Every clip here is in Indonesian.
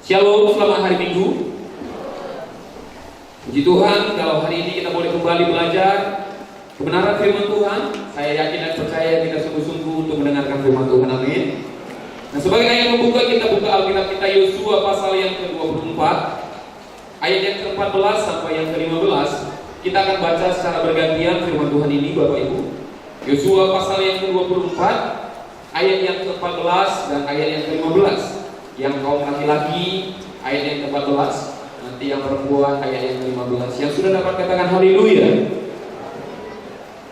Shalom, selamat hari Minggu. Puji Tuhan, kalau hari ini kita boleh kembali belajar kebenaran firman Tuhan. Saya yakin dan percaya kita sungguh-sungguh untuk mendengarkan firman Tuhan. Amin. Nah, sebagai ayat membuka, kita buka Alkitab kita Yosua pasal yang ke-24, ayat yang ke-14 sampai yang ke-15. Kita akan baca secara bergantian firman Tuhan ini, Bapak Ibu. Yosua pasal yang ke-24, ayat yang ke-14 dan ayat yang ke-15. Yang kaum laki-laki ayat yang ke-14, nanti yang perempuan ayat yang ke-15. Yang sudah dapat katakan haleluya.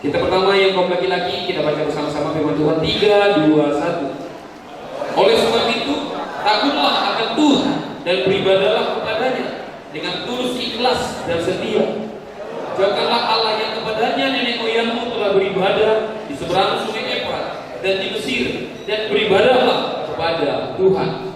Kita pertama yang kaum laki-laki, kita baca bersama-sama firman Tuhan. 3, 2, 1. Oleh sebab itu, takutlah akan Tuhan dan beribadahlah kepadanya dengan tulus, ikhlas dan setia. Jagalah Allah yang kepadanya nenek moyangmu telah beribadah di seberang sungai Efrat dan di Mesir, dan beribadahlah kepada Tuhan.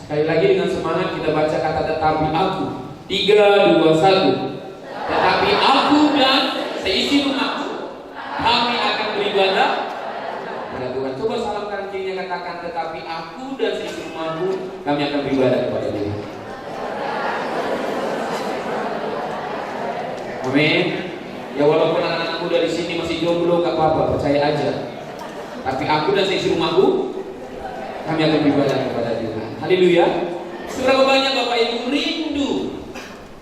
Sekali lagi dengan semangat kita baca kata tetapi aku. 3, 2, 1. Tetapi aku dan seisi rumahku, kami akan beribadah kepada Tuhan. Coba salam kanan kirinya, katakan tetapi aku dan seisi rumahku, kami akan beribadah kepada Tuhan. Amin. Ya walaupun anak-anak muda di sini masih jomblo, gak apa-apa, percaya aja. Tapi aku dan seisi rumahku, kami akan beribadah kepada Tuhan. Haleluya. Seberapa banyak Bapak Ibu rindu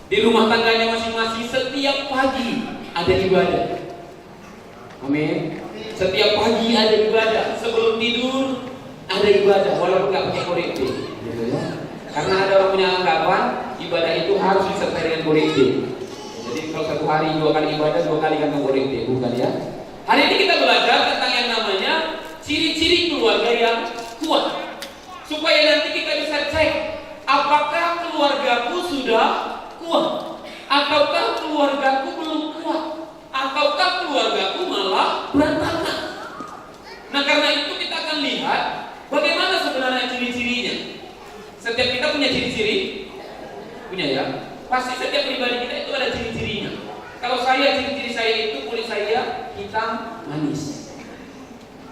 di rumah tangganya masing-masing setiap pagi ada ibadah. Amin. Setiap pagi ada ibadah, sebelum tidur ada ibadah, walaupun nggak pakai korek-korek, gitu ya. Karena ada orang punya anggapan ibadah itu harus disertai dengan korek-korek. Jadi kalau satu hari 2 kali ibadah, 2 kali kantong korek-korek, bukan ya? Hari ini kita belajar tentang yang namanya ciri-ciri keluarga yang kuat. Supaya nanti kita bisa cek apakah keluargaku sudah kuat, ataukah keluargaku belum kuat, ataukah keluargaku malah berantakan. Nah, karena itu kita akan lihat bagaimana sebenarnya ciri-cirinya. Setiap kita punya ciri-ciri, punya ya. Pasti setiap pribadi kita itu ada ciri-cirinya. Kalau saya, ciri-ciri saya itu kulit saya hitam manis.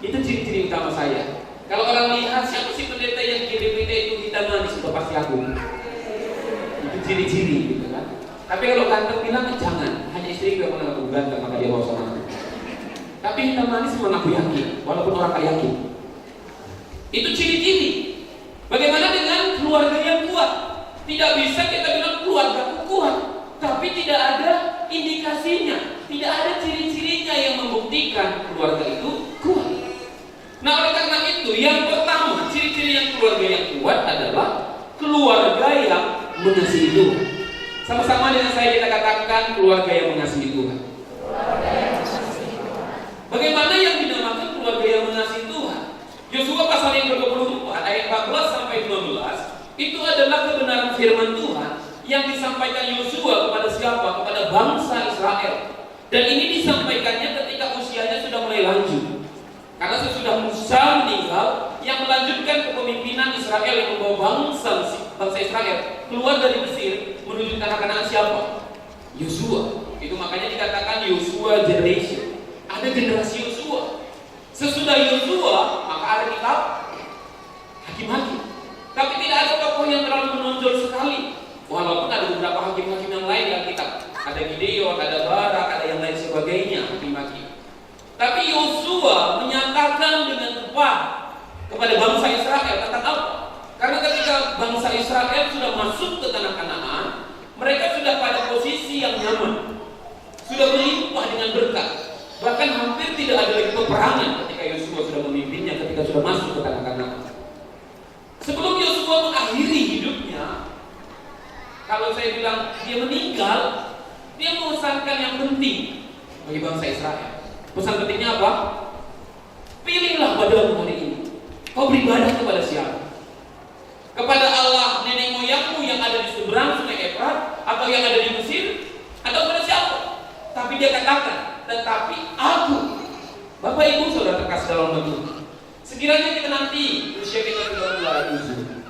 Itu ciri-ciri utama saya. Kalau orang lihat siapa sih pendeta yang kirim kita itu hitam manis, itu pasti aku. Itu ciri-ciri gitu kan. Tapi kalau ganteng bilang jangan, hanya istri yang pernah aku ganteng maka dia mau sama aku. Tapi hitam manis memang aku yakin, walaupun orang tak yakin. Itu ciri-ciri. Bagaimana dengan keluarga yang kuat? Tidak bisa kita bilang keluargaku kuat, tapi tidak ada indikasinya, tidak ada ciri-cirinya yang membuktikan keluarga itu kuat. Nah, oleh karena itu, yang pertama, ciri-ciri yang keluarga yang kuat adalah keluarga yang mengasihi Tuhan. Sama-sama dengan saya kita katakan keluarga yang mengasihi Tuhan. Bagaimana yang dinamakan keluarga yang mengasihi Tuhan? Yosua pasal yang ke-24 ayat 14 sampai 15 itu adalah kebenaran firman Tuhan yang disampaikan Yosua kepada siapa? Kepada bangsa Israel. Dan ini disampaikannya ketika usianya sudah mulai lanjut. Karena sesudah Musa meninggal, yang melanjutkan kepemimpinan Israel yang membawa bangsa Israel keluar dari Mesir menuju tanah Kanaan siapa? Yosua. Itu makanya dikatakan Yosua generation. Ada generasi Yosua. Sesudah Yosua maka ada kitab Hakim-Hakim. Tapi tidak ada tokoh yang terlalu menonjol sekali. Walaupun ada beberapa hakim-hakim yang lain dalam kitab. Ada Gideon, ada Barak, ada yang lain sebagainya hakim-hakim. Tapi Yosua menyatakan dengan tepat kepada bangsa Israel tentang apa? Karena ketika bangsa Israel sudah masuk ke tanah Kanaan, mereka sudah pada posisi yang nyaman, sudah berlimpah dengan berkat. Bahkan hampir tidak ada lagi peperangan ketika Yosua sudah memimpinnya, ketika sudah masuk ke tanah Kanaan. Sebelum Yosua mengakhiri hidupnya, kalau saya bilang dia meninggal, dia memesankan yang penting bagi bangsa Israel. Pesan pentingnya apa? Pilihlah padamu hari ini, kau beribadah kepada siapa? Kepada Allah nenek moyangmu yang ada di seberang sungai Efrat, atau yang ada di Mesir, atau kepada siapa? Tapi dia katakan, tetapi aku Bapak Ibu saudara terkasih dalam Tuhan, sekiranya kita nanti usia kita sudah mulai usia,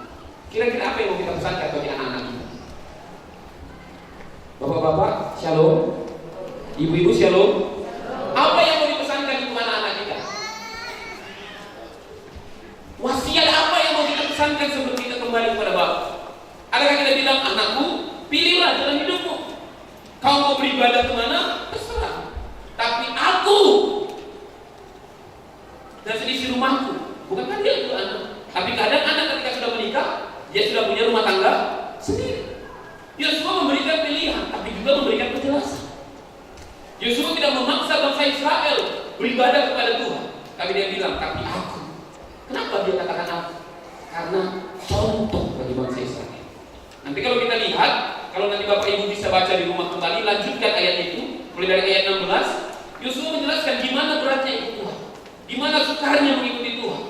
kira-kira apa yang mau kita pesankan bagi anak-anak kita? Bapak-bapak, shalom. Ibu-ibu, shalom. Apa yang mau dipesankan kepada anak-anak kita? Wasiat apa yang mau kita pesankan sebelum kita kembali kepada Bapak? Adakah kita bilang, anakku, pilihlah jalan hidupmu. Kau mau beribadah kemana? Terserah. Tapi aku dan seisi rumahku, bukankah dia itu anak? Tapi kadang anak ketika sudah menikah, dia sudah punya rumah tangga sendiri. Yosua memberikan pilihan, tapi juga memberikan penjelasan. Yosua tidak memaksa bangsa Israel beribadah kepada Tuhan, tapi dia bilang, tapi aku. Kenapa dia katakan aku? Karena contoh bagi bangsa Israel. Nanti kalau kita lihat, kalau nanti Bapak Ibu bisa baca di rumah kembali, lanjutkan ayat itu, mulai dari ayat 16. Yosua menjelaskan gimana beratnya ikut Tuhan, gimana sukarnya mengikuti Tuhan.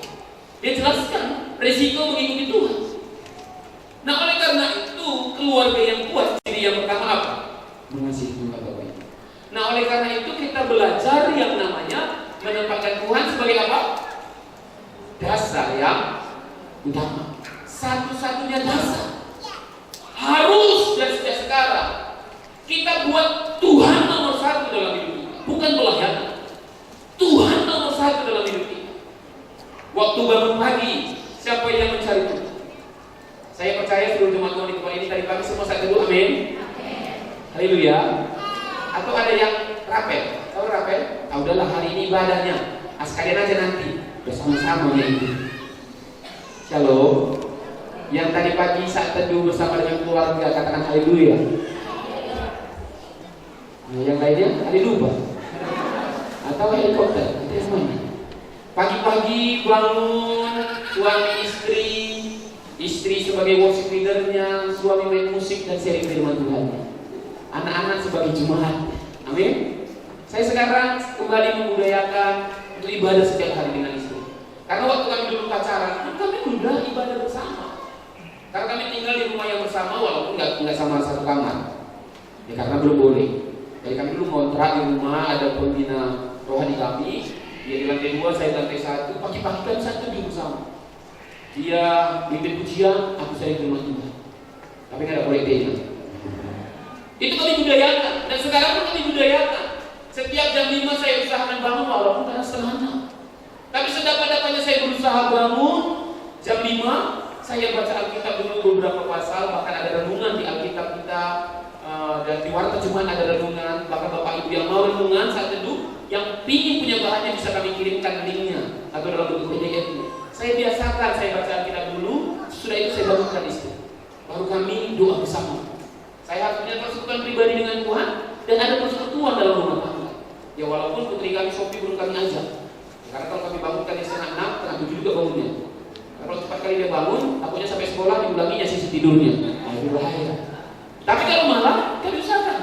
Dia jelaskan resiko mengikuti Tuhan. Nah, oleh karena itu keluarga yang kuat, ciri yang pertama apa? Mengasihi Tuhan, Bapak Ibu. Nah, oleh karena itu kita belajar yang namanya menempatkan Tuhan sebagai apa? Dasar yang utama. Satu-satunya dasar. Harus dan sejak sekarang kita buat Tuhan nomor satu dalam hidup kita, bukan pelayanan. Tuhan nomor satu dalam hidup kita. Waktu bangun pagi, siapa yang mencari Tuhan? Saya percaya seluruh jemaat Tuhan di tempat ini tadi pagi semua saya teduh, amin. Haleluya. Atau ada yang rapel? Tahu rapel? Ah, udahlah hari ini ibadahnya. Sekalian aja nanti bersama-sama ya itu. Shalom. Yang tadi pagi saat teduh bersama dengan keluarga katakan haleluya. Nah, yang lainnya haleluya. Atau helikopter, itu semuanya. Pagi-pagi bangun, suami istri sebagai worship leadernya, suami main musik dan sharing firman Tuhan. Anak-anak sebagai jemaat. Amin. Saya sekarang kembali membudayakan untuk ibadah setiap hari dengan istri. Karena waktu kami dulu pacaran, kami udah ibadah bersama. Karena kami tinggal di rumah yang bersama walaupun nggak sama satu kamar. Ya karena belum boleh. Jadi kami dulu kontrak di rumah, ada pembina rohani kami. Dia di lantai 2, saya di lantai 1. Pagi-pagi kami satu di bersama. Dia bimbing pujian, aku sering di rumah Tuhan. Tapi nggak ada politiknya. Itu kami budayakan. Dan sekarang pun kami budayakan. Setiap jam 5 saya usahakan bangun walaupun karena setengah 6. Tapi sedapat-dapatnya saya berusaha bangun jam 5. Saya baca Alkitab dulu beberapa pasal, bahkan ada renungan di Alkitab kita, dan di warta terjemahan ada renungan. Bahkan Bapak Ibu yang mau renungan saat teduh, yang ingin punya bahannya bisa kami kirimkan linknya atau dalam bentuk PDF. Saya biasakan saya baca Alkitab dulu, sudah itu saya bangunkan istri. Baru kami doa bersama. Saya punya persekutuan pribadi dengan Tuhan dan ada persekutuan dalam rumah tangga. Ya walaupun putri kami Sophie belum kami ajak. Karena kalau kami bangunkan di setengah 6, setengah 7 juga bangunnya. Kalau cepat kali dia bangun, takutnya sampai sekolah diulanginya sisi tidurnya. Nah, itu bahaya. Tapi kalau malam, kami usahakan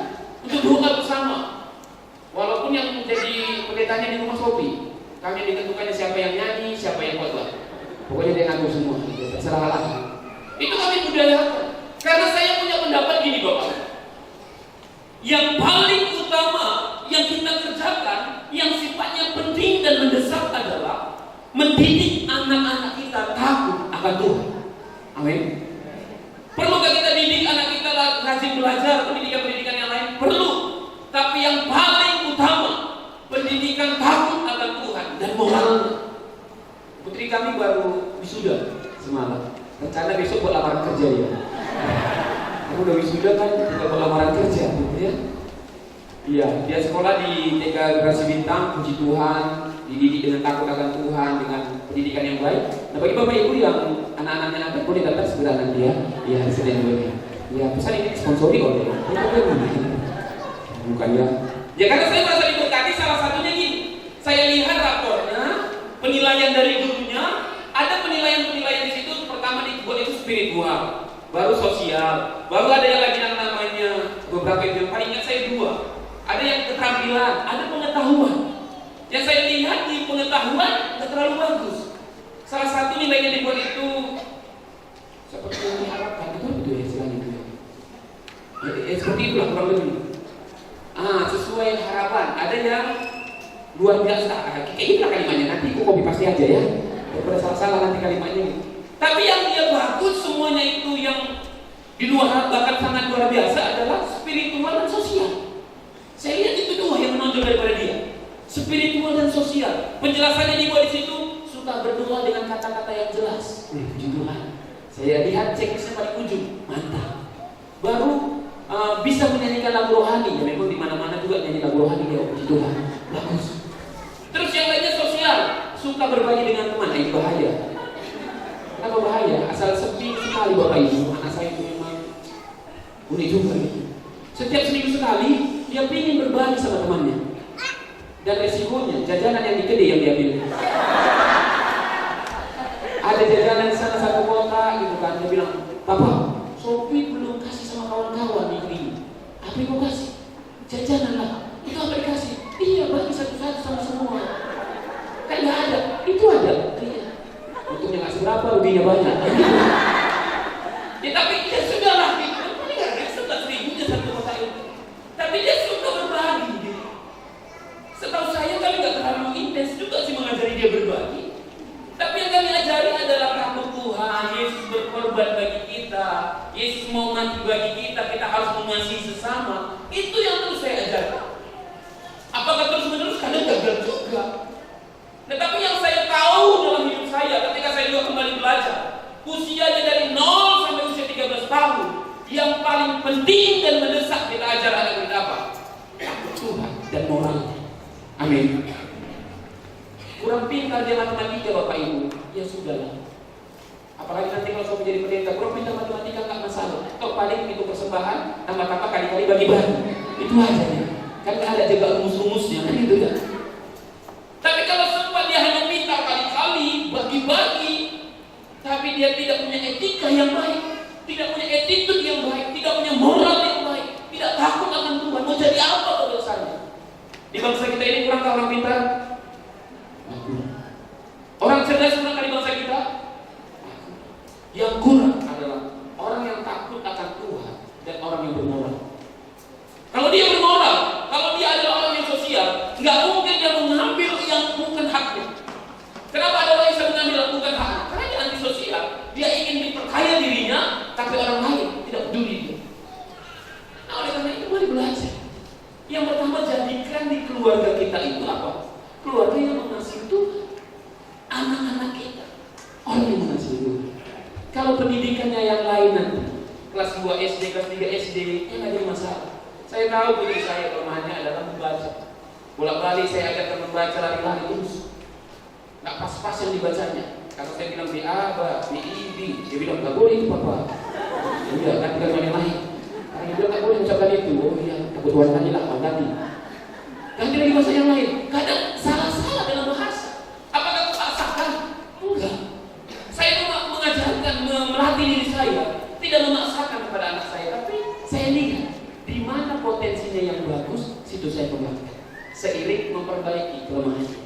untuk doa bersama. Walaupun yang menjadi pendetanya di rumah Sophie, kami ditentukannya siapa yang nyanyi, siapa yang khotbah. Pokoknya dia ngatur semua, terserah Allah. Itu kami budayakan. Karena saya punya pendapat gini Bapak. Yang paling utama yang kita kerjakan, yang sifatnya penting dan mendesak adalah mendidik anak-anak kita takut akan Tuhan. Amin. Perlukah kita didik anak kita rajin belajar pendidikan-pendidikan yang lain? Perlu. Tapi yang paling utama pendidikan takut akan Tuhan dan moralnya. Putri kami baru wisuda semalam. Rencana besok buat lamaran kerja ya. Kamu udah wisuda kan, tinggal buat lamaran kerja, gitu ya? Iya, dia sekolah di TK Generasi Bintang, puji Tuhan, dididik dengan takut akan Tuhan, dengan pendidikan yang baik. Nah bagi Bapak Ibu yang anak-anaknya nanti boleh datang segera nanti ya. Iya, di sini dulu ya. Ya, pesan ini sponsori oleh bukan ya. Ya karena saya merasa diberkati salah satunya gini. Saya lihat rapornya, penilaian dari gurunya, ada penilaian-penilaian di situ. Pertama dibuat itu spiritual, baru sosial, baru ada yang lagi namanya beberapa yang paling ingat saya 2. Ada yang keterampilan, ada pengetahuan. Yang saya lihat di pengetahuan tidak terlalu bagus. Salah satu nilainya dibuat itu seperti yang diharapkan, betul ya istilahnya itu ya. Seperti itulah kurang lebih. Sesuai harapan. Ada yang luar biasa. Kayak gitu kalimatnya, nanti aku copy paste aja ya, daripada salah-salah nanti kalimatnya. Tapi yang dia bagus semuanya itu yang di luar bahkan sangat luar biasa adalah spiritual dan sosial. Saya lihat itu dua yang menonjol daripada dia, spiritual dan sosial. Penjelasannya dibuat di situ, suka berdoa dengan kata-kata yang jelas. Puji Tuhan. Saya lihat checklistnya paling ujung, mantap. Baru bisa menyanyikan lagu rohani. Ya memang di mana-mana juga nyanyi lagu rohani ya, puji Tuhan. Bagus. Terus yang lainnya sosial, suka berbagi dengan teman. Itu bahaya. Kenapa bahaya? Asal sepi sekali Bapak Ibu. Anak saya itu memang unik juga gitu. Setiap seminggu sekali dia ingin berbagi sama temannya. Dan resikonya jajanan yang dikede yang dia pilih. Ada jajanan di sana satu kota gitu kan, dia bilang, "Papa, Sophie belum kasih sama kawan-kawan minggu ini. Apa yang mau kasih? Jajanan lah." Itu apa dikasih? Iya, bagi satu-satu sama semua. Kan nggak ada, itu ada. Iya. Untungnya nggak seberapa, ruginya banyak. Ya tapi ya sudahlah, gitu. Dia suka seribunya satu kota itu. Tapi dia suka berbagi. Gitu. Setahu saya kami nggak terlalu intens juga sih mengajari dia berbagi. Tapi yang kami ajari adalah takut Tuhan. Yesus berkorban bagi kita. Yesus mau mati bagi kita. Kita harus mengasihi sesama. Itu yang terus saya ajarkan. Apakah terus-menerus? Kadang gagal juga. Tetapi yang saya tahu dalam hidup saya ketika saya juga kembali belajar, usianya dari 0 sampai usia 13 tahun, yang paling penting dan mendesak kita ajar anak kita apa? Takut Tuhan dan moral. Amin. Kurang pintar dia matematika Bapak Ibu, ya sudahlah. Apalagi nanti kalau sudah menjadi pendeta, kurang pintar matematika nggak masalah. Toh paling itu persembahan, tambah-tambah kali-kali bagi-bagi. Itu aja ya. Kan nggak ada juga rumus-rumusnya, kan itu ya. Tapi kalau sempat dia hanya minta kali-kali bagi-bagi, tapi dia tidak punya etika yang baik, tidak punya attitude yang baik, tidak punya moral yang baik, tidak takut akan Tuhan, mau jadi apa dosanya? Di bangsa kita ini kurang orang pintar. Orang cerdas kurang di bangsa kita. Yang kurang adalah orang yang takut akan Tuhan dan orang yang bermoral. Kalau dia bermoral, kalau dia adalah orang yang sosial, nggak mungkin dia mengambil yang bukan haknya. Kenapa ada orang yang bisa mengambil yang bukan haknya? Karena dia anti sosial. Dia ingin diperkaya dirinya, tapi orang lain tidak peduli dia. Nah oleh karena itu mari belajar. Yang pertama, jadikan di keluarga kita itu apa? Keluarga yang mengasihi Tuhan. Anak-anak kita orang yang mengasihi Tuhan. Kalau pendidikannya yang lain nanti kelas 2 SD, kelas 3 SD, nggak ada masalah. Saya tahu putri saya kelemahannya adalah membaca. Bolak-balik saya ajarkan membaca lari-lari terus. Nggak pas-pas yang dibacanya. Kalau saya bilang B A, B I, B, dia bilang nggak boleh itu Papa. Ya udah, kan tinggal yang lain. Karena dia bilang nggak boleh ucapkan itu. Oh iya, takut Tuhan tanya lah, ganti. Ganti lagi bahasa yang lain. Kadang salah-salah dalam bahasa. Apakah kupaksakan? Enggak. Saya mengajarkan, melatih diri saya, tidak memaksakan kepada anak saya, tapi saya lihat di mana potensinya yang bagus, situ saya kembangkan. Seiring memperbaiki kelemahannya.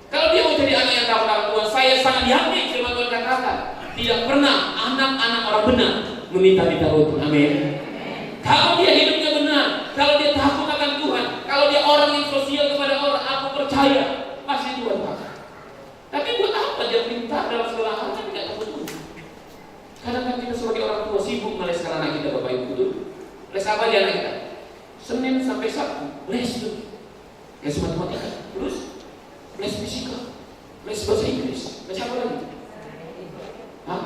Kalau dia mau jadi anak yang takut akan Tuhan, saya sangat yakin firman Tuhan katakan, tidak pernah anak-anak orang benar meminta-minta Tuhan. Amin. Kalau dia hidupnya benar, kalau dia takut akan Tuhan, kalau dia orang yang sosial kepada orang, aku percaya pasti Tuhan pakai. Tapi buat apa dia pintar dalam segala hal kan tidak takut Tuhan? Kadang-kadang kita sebagai orang tua sibuk meleskan anak kita, Bapak Ibu betul. Les apa dia anak kita? Senin sampai Sabtu les tuh. Les matematika, terus les fisika, les bahasa Inggris, les apa lagi? Hah?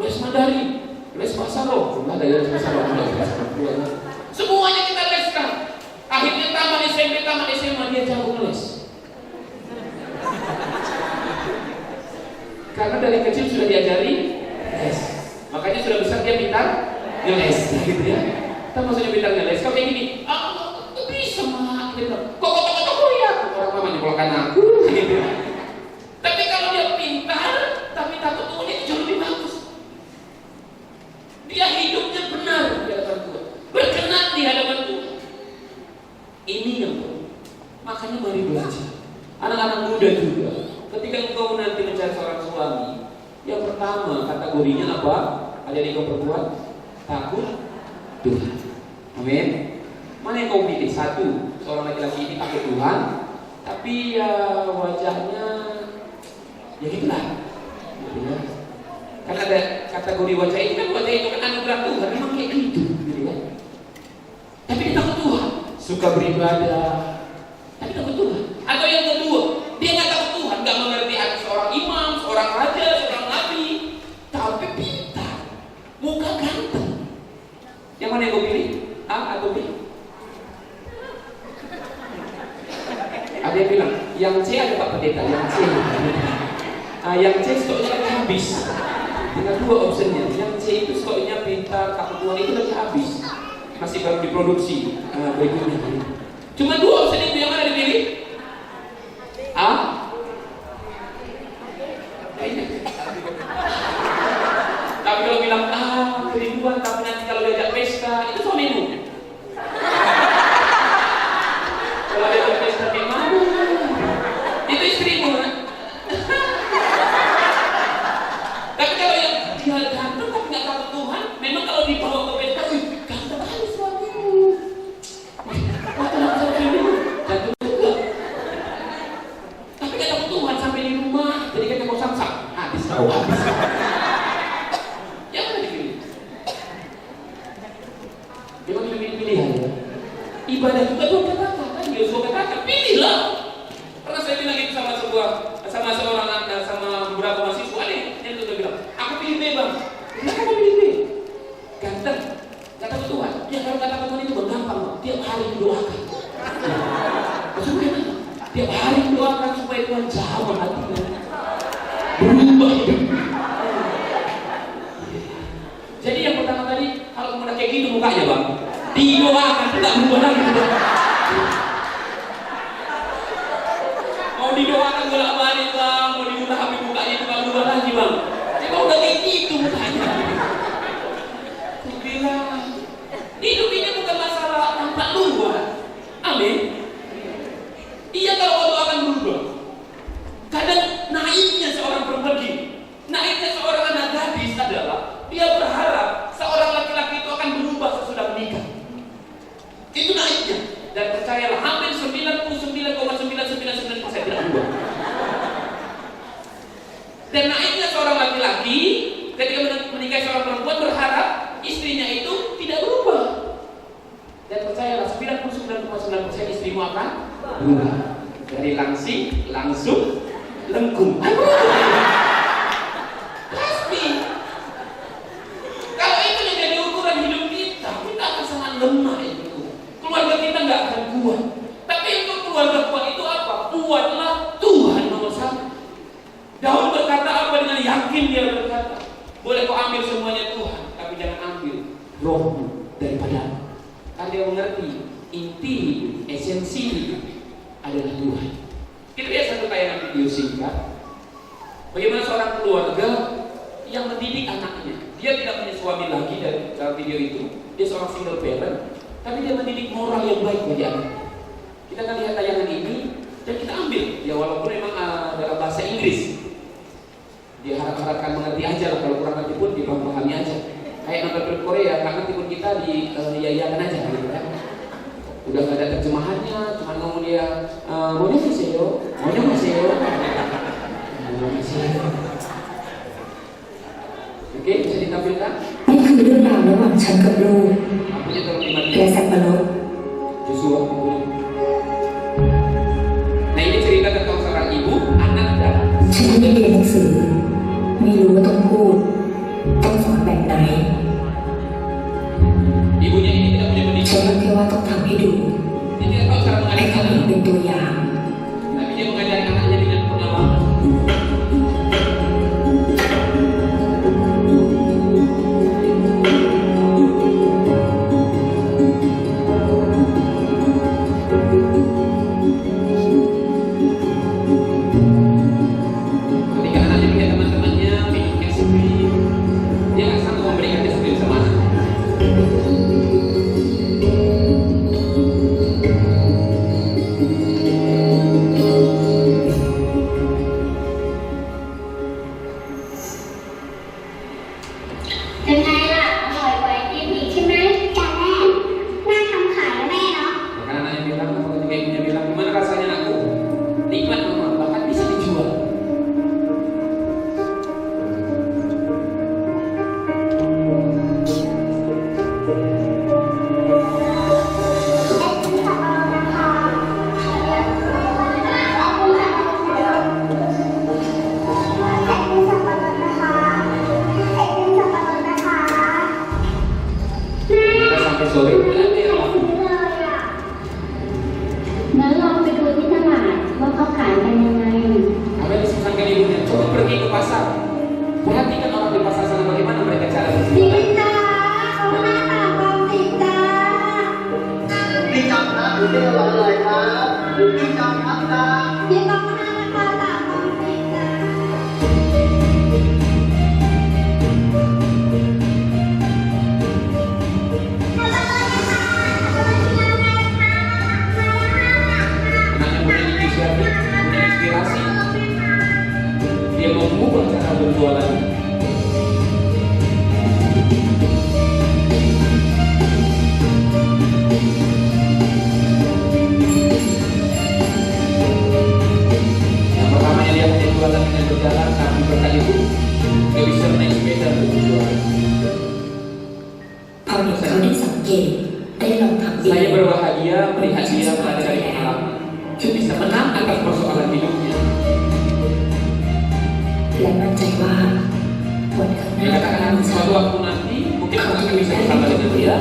Les Mandarin, les bahasa roh. Enggak ada les bahasa roh. Semuanya kita leskan. Akhirnya tamat SMP, tamat SMA dia jago les. Karena dari kecil sudah diajari les. Makanya sudah besar dia pintar ngeles, gitu ya. Kita maksudnya pintar ngeles. Kalau kayak gini, bisa mah. Kok ya? Orang mama nyekolahkan aku, gitu. Tapi kalau dia pintar, tapi takut Tuhan, itu jauh lebih bagus. Dia hidupnya benar di hadapan Tuhan, berkenan di hadapan Tuhan. Ini yang perlu. Makanya mari belajar. Anak-anak muda juga. Ketika engkau nanti mencari seorang suami, yang pertama kategorinya apa? Ada di kau perempuan takut Tuhan. Amin. Mana yang kau pilih? Satu seorang laki-laki ini pakai Tuhan, tapi ya wajahnya ya gitulah. Gitu ya. Kan ada kategori wajah itu kan anugerah Tuhan, memang kayak gitu, gitu ya. Tapi dia takut Tuhan, suka beribadah, tapi takut Tuhan. Atau yang kedua, dia nggak takut Tuhan, nggak mengerti arti seorang imam, seorang raja, seorang nabi, tapi pintar, muka ganteng. Yang mana yang gue pilih? A atau B? Ada yang bilang, yang C ada Pak Pendeta, yang C. Yang C stoknya lagi habis. Tinggal 2 optionnya. Yang C itu stoknya pintar, takut Tuhan itu lagi habis. Masih baru diproduksi. Berikutnya. Cuma 2 option itu, yang mana dipilih? A? Tapi kalau bilang kerinduan, tapi nanti kalau diajak pesta, itu suamimu. Kalau diajak pesta kayak mana? Itu istrimu. Tapi kalau yang dia ganteng tapi nggak takut Tuhan, memang kalau dibawa ke pesta sih ganteng kali suamimu. Ganteng juga. Tapi nggak takut Tuhan sampai di rumah, jadi kan mau samsak. Habis tahu habis. Ibadah juga Tuhan katakan, kan Yosua katakan, pilihlah. Pernah saya bilang itu sama beberapa mahasiswa nih, dia tuh bilang, aku pilih B bang. Kenapa kamu pilih B? Ganteng, kata Tuhan. Ya kalau kata Tuhan itu gampang, tiap hari doakan. Maksudnya gimana? Tiap hari doakan supaya Tuhan jawab hatinya, berubah hidup. Jadi yang pertama tadi, kalau kamu udah kayak gitu mukanya bang, didoakan, tidak berubah lagi. Mau didoakan bolak-balik bang, mau dibuka HP mukanya itu tidak berubah lagi bang. Jadi kalau udah kayak gitu mukanya, aku bilang, hidup ini bukan masalah nampak luar. Amin. Iya kalau kau doakan berubah. Kadang naiknya seorang perempuan gini, naiknya seorang anak gadis adalah dia berharap seorang laki-laki itu akan berubah sesudah menikah. Itu naiknya. Dan percayalah, hampir 99,999% tidak berubah. Dan naiknya seorang laki-laki ketika menikahi seorang perempuan berharap istrinya itu tidak berubah. Dan percayalah, 99,9% istrimu akan berubah. Dari langsing, langsung, lengkung. Pasti. Kalau itu yang jadi ukuran hidup kita akan sangat lemah itu. Keluarga kita nggak akan kuat. Tapi untuk keluarga kuat itu apa? Kuatlah Tuhan nomor 1. Daud berkata apa dengan yakin dia berkata, boleh kau ambil semuanya Tuhan, tapi jangan ambil rohmu daripada. Karena dia mengerti inti, esensi adalah Tuhan. Kita lihat satu tayangan video singkat. Bagaimana seorang keluarga yang mendidik anaknya. Dia tidak punya suami lagi dalam video itu. Dia seorang single parent. Tapi dia mendidik moral yang baik bagi anak. Kita akan lihat tayangan ini dan kita ambil, ya walaupun memang dalam bahasa Inggris. Dia harapkan mengerti aja lah, kalau kurang ngerti pun dia pahami aja. Kayak nonton film Korea, nggak ngerti pun kita diyayakan aja gitu kan. Udah nggak ada terjemahannya, cuma ngomong dia maunya maseo. Oke, bisa ditampilkan? นี่คือเรื่องราวระหว่างฉันกับลูกและสับปะรด Joshua. Nah ini cerita tentang seorang ibu, anak dan ฉันไม่ได้เรียนหนังสือไม่รู้ว่าต้องพูดต้องสอนแบบไหน ibunya ini tidak punya ฉัน pendidikan. รู้แค่ว่าต้องทำให้ดู Dia tidak tahu cara ให้ mengajar เขา anak, เห็นเป็นตัวอย่าง tapi dia mengajari anaknya dengan pengalaman. Ketika anaknya melihat teman-temannya minum es krim, dia nggak sanggup memberikan es krim sama anak. Anaknya punya inisiatif, punya inspirasi. Dia mau mengubah cara berjualan. Yang pertamanya dia hanya jualan dengan berjalan, tapi berkat itu dia bisa naik sepeda untuk berjualan. พอเด็กเขาได้สังเกตได้ลองทำเอง Saya berbahagia melihat dia berada dari pengalaman. Dia bisa menang atas persoalan hidupnya. และมั่นใจว่าวันข้างห Dia น้า katakan มี suatu waktu nanti mungkin aku akan bisa bersama dengan dia,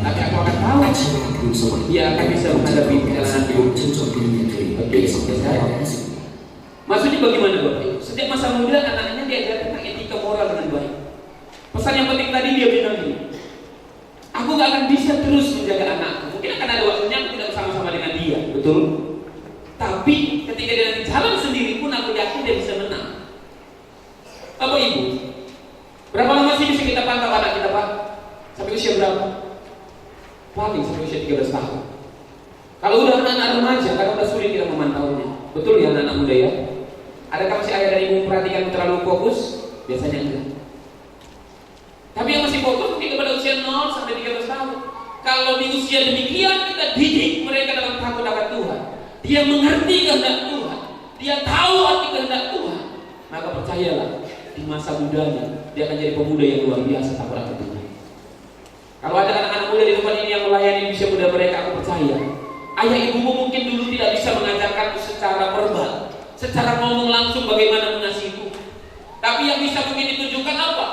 tapi aku akan tahu อาชีวะคุณสวัสดิ์ dia akan bisa menghadapi perjalanan hidup. ชื่นชมปริญญาตรีปี 2550 Maksudnya bagaimana Bapak? Setiap masa muda anak-anaknya diajar tentang etika moral dengan baik. Pesan yang penting tadi dia bilang ini, aku gak akan bisa terus menjaga anakku. Mungkin akan ada waktunya aku tidak bersama-sama dengan dia, betul? Tapi ketika dia nanti jalan sendiri pun aku yakin dia bisa menang. Bapak Ibu, berapa lama sih bisa kita pantau anak kita Pak? Sampai usia berapa? Paling sampai usia 13 tahun. Kalau udah anak-anak remaja, kadang udah sulit kita memantaunya. Betul ya anak-anak muda ya? Adakah masih ayah dan ibu memperhatikan terlalu fokus? Biasanya enggak. Tapi yang masih fokus mungkin kepada usia 0 sampai 13 tahun. Kalau di usia demikian kita didik mereka dalam takut akan Tuhan. Dia mengerti kehendak Tuhan. Dia tahu arti kehendak Tuhan. Maka percayalah, di masa mudanya dia akan jadi pemuda yang luar biasa takut akan Tuhan. Kalau ada anak-anak muda di tempat ini yang melayani usia muda mereka, aku percaya ayah ibumu mungkin dulu tidak bisa mengajarkanmu secara verbal, secara ngomong langsung bagaimana mengasihimu. Tapi yang bisa mungkin ditunjukkan apa?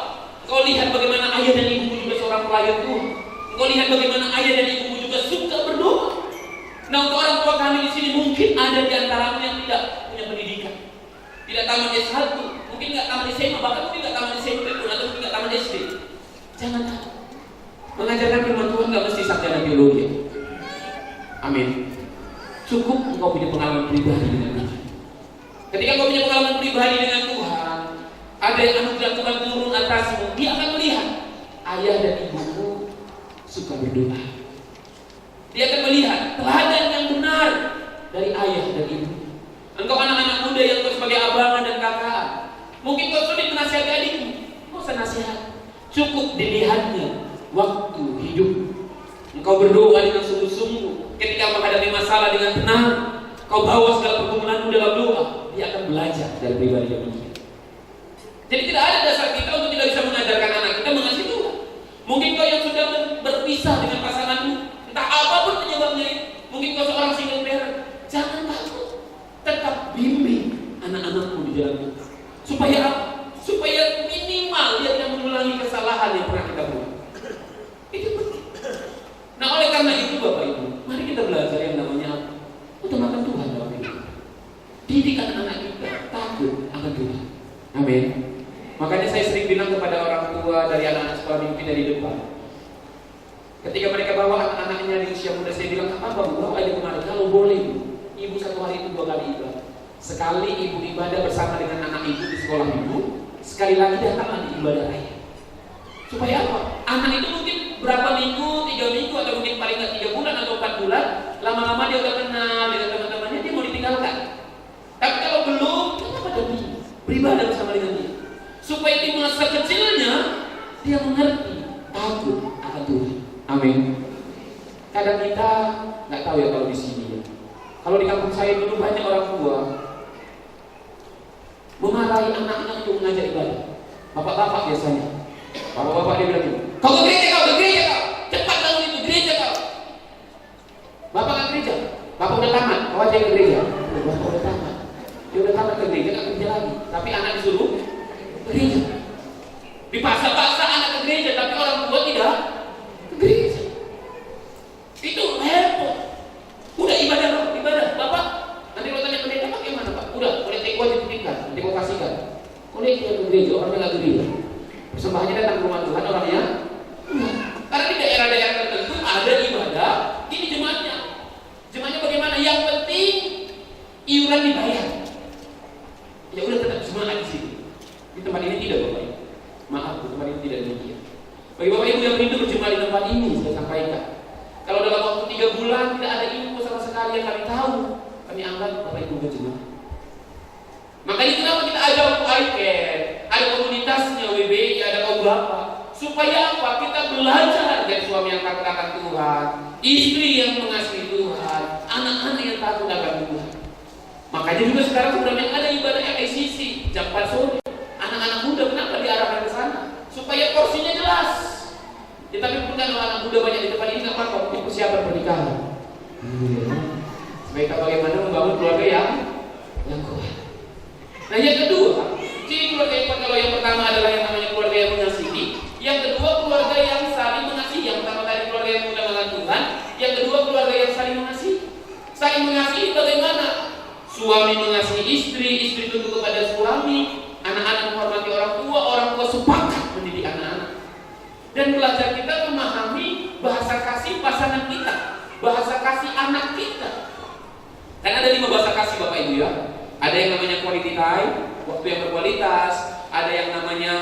Kau lihat bagaimana ayah dan ibumu juga seorang pelayan Tuhan. Kau lihat bagaimana ayah dan ibumu juga suka berdoa. Nah, untuk orang tua kami di sini mungkin ada di antaramu yang tidak punya pendidikan, tidak tamat S1, mungkin nggak tamat SMA, bahkan mungkin nggak tamat SMP pun, atau mungkin nggak tamat SD. Jangan takut. Mengajarkan firman Tuhan nggak mesti sarjana biologi. Amin. Cukup engkau punya pengalaman pribadi dengan Tuhan. Ketika engkau punya pengalaman pribadi dengan Tuhan, ada yang anugerah Tuhan turun atasmu, dia akan melihat ayah dan ibumu suka berdoa. Dia akan melihat teladan yang benar dari ayah dan ibu. Engkau anak-anak muda yang kau sebagai abangan dan kakak, mungkin kau sulit menasihati adikmu, kau usah nasihat. Cukup dilihatnya waktu hidup. Engkau berdoa dengan sungguh-sungguh. Ketika menghadapi masalah dengan tenang, kau bawa segala pergumulanmu dalam doa. Dia akan belajar dari pribadi yang demikian. Jadi tidak ada dasar kita untuk tidak bisa mengajarkan anak kita mengasihi Tuhan. Mungkin kau yang sudah berpisah dengan pasanganmu, entah apapun penyebabnya, mungkin kau seorang single parent, jangan takut. Tetap bimbing anak-anakmu di jalan Tuhan. Supaya apa? Supaya minimal dia tidak mengulangi kesalahan yang pernah kita buat. Itu penting. Nah, oleh karena itu Bapak Ibu, mari kita belajar yang namanya utamakan Tuhan dalam hidup. Didik anak-anak kita takut akan Tuhan. Amin. Makanya saya sering bilang kepada orang tua dari anak-anak sekolah mimpi dari depan. Ketika mereka bawa anak-anaknya di usia muda, saya bilang, apa Bu, bawa aja kemana? Kalau boleh Bu, ibu satu hari itu 2 kali ibadah. Sekali ibu ibadah bersama dengan anak ibu di sekolah ibu, sekali lagi datanglah di ibadah ayah. Supaya apa? Anak itu mungkin berapa minggu, 3 minggu, atau mungkin paling nggak 3 bulan atau 4 bulan, lama-lama dia udah kenal dengan teman-temannya, dia mau ditinggalkan. Tapi kalau belum, kenapa dia beribadah bersama dengan dia? Supaya di masa kecilnya dia mengerti takut akan Tuhan. Amin. Kadang kita nggak tahu ya kalau di sini ya. Kalau di kampung saya dulu banyak orang tua memarahi anaknya untuk mengajar ibadah. Bapak-bapak biasanya. Bapak-bapak dia bilang, kau ke gereja kau, cepat bangun itu gereja kau. Bapak ke gereja, bapak udah tamat, kau aja ke gereja. Bapak udah tamat, dia udah tamat ke gereja, nggak kerja lagi. Tapi anak disuruh ke gereja. Dipaksa-paksa anak ke gereja, tapi orang tua tidak ke gereja. Itu repot. Udah ibadah, bapak. Nanti kalau tanya pendeta, pak gimana pak? Udah, boleh take wajib tinggal, nanti kau kasihkan. Kau lihat dia ke gereja, orangnya nggak ke gereja. Persembahannya datang ke rumah Tuhan, orangnya karena di daerah-daerah tertentu ada ibadah, ini jemaatnya bagaimana? Yang penting iuran dibayar. Ya udah tetap semangat di sini. Di tempat ini tidak Bapak Ibu. Maaf, di tempat ini tidak demikian. Bagi Bapak Ibu yang rindu berjemaah di tempat ini, saya sampaikan. Kalau dalam waktu 3 bulan tidak ada info sama sekali yang kami tahu, kami anggap Bapak Ibu berjemaah. Makanya kenapa kita ada waktu iCare, ada komunitasnya WBI, ada kaum bapak. Supaya apa? Kita belajar dari suami yang takut akan Tuhan, istri yang mengasihi Tuhan, anak-anak yang takut akan Tuhan. Makanya juga sekarang sebenarnya ada ibadah LACC jam 4 sore. Anak-anak muda kenapa diarahkan ke sana? Supaya porsinya jelas. Ya, tapi bukan anak muda banyak di tempat ini nggak apa-apa, untuk persiapan pernikahan. Sebaiknya bagaimana membangun keluarga yang kuat. Nah yang kedua, ciri keluarga yang kuat, kalau yang pertama adalah yang namanya keluarga yang mengasihi. Yang kedua keluarga yang saling mengasihi. Yang pertama tadi keluarga yang mudah dengan Tuhan. Yang kedua keluarga yang saling mengasihi. Saling mengasihi bagaimana? Suami mengasihi istri, istri tunduk kepada suami, anak-anak menghormati orang tua sepakat mendidik anak-anak. Dan belajar kita memahami bahasa kasih pasangan kita, bahasa kasih anak kita. Kan ada 5 bahasa kasih Bapak Ibu ya. Ada yang namanya quality time, waktu yang berkualitas. Ada yang namanya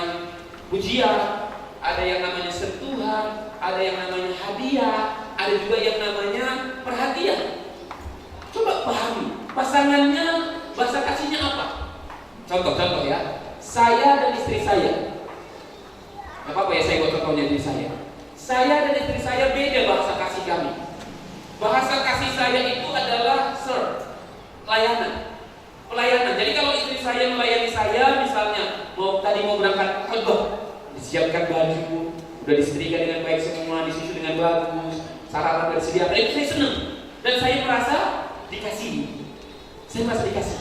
pujian, ada yang namanya sentuhan, ada yang namanya hadiah, ada juga yang namanya perhatian. Coba pahami, pasangannya bahasa kasihnya apa? Contoh ya, saya dan istri saya. Gak apa-apa ya saya buat contohnya diri saya. Saya dan istri saya beda bahasa kasih kami. Bahasa kasih saya itu adalah serve, pelayanan. Jadi kalau istri saya melayani saya, misalnya tadi mau berangkat khotbah, disiapkan baju, udah disetrika dengan baik semua, disusun dengan bagus, sarapan sudah disediakan, itu saya senang dan saya merasa dikasihi. Saya merasa dikasih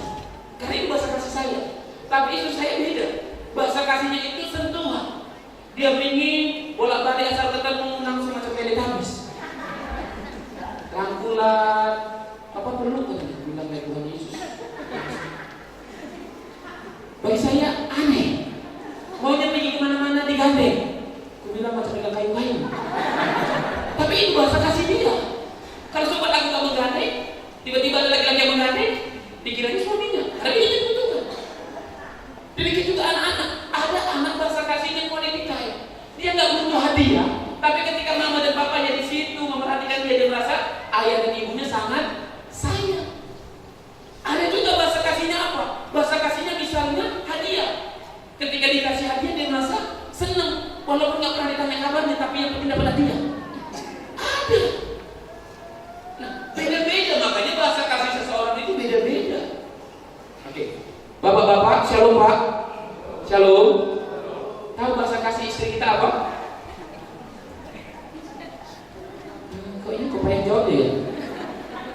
karena itu bahasa kasih saya. Tapi istri saya beda, bahasa kasihnya itu sentuhan. Dia ingin bolak-balik asal ketemu langsung macam teletabis, rangkulan, apa perlu kan bilang dari Tuhan Yesus. Bagi saya aneh, maunya pergi kemana-mana digandeng. Aku bilang macam pegang kayu-kayu. Tapi itu bahasa kasih dia. Kalau sobat aku tak menggandeng, tiba-tiba ada laki-laki yang menggandeng, pikirannya suaminya. Karena dia dibutuhkan. Demikian juga anak-anak. Ada anak bahasa kasihnya quality time. Dia nggak butuh hadiah, tapi ketika mama dan papanya di situ memperhatikan dia merasa ayah dan ibunya sangat sayang. Ada juga bahasa kasihnya apa? Bahasa kasihnya misalnya hadiah. Ketika dikasih hadiah dia merasa senang, walaupun nggak pernah ditanya kabarnya, tapi yang penting dapat hadiah. Ada. Nah, beda-beda, makanya bahasa kasih seseorang itu beda-beda. Oke, bapak-bapak, shalom pak, shalom. Tahu bahasa kasih istri kita apa? Kok ini kok pengen jawab ya?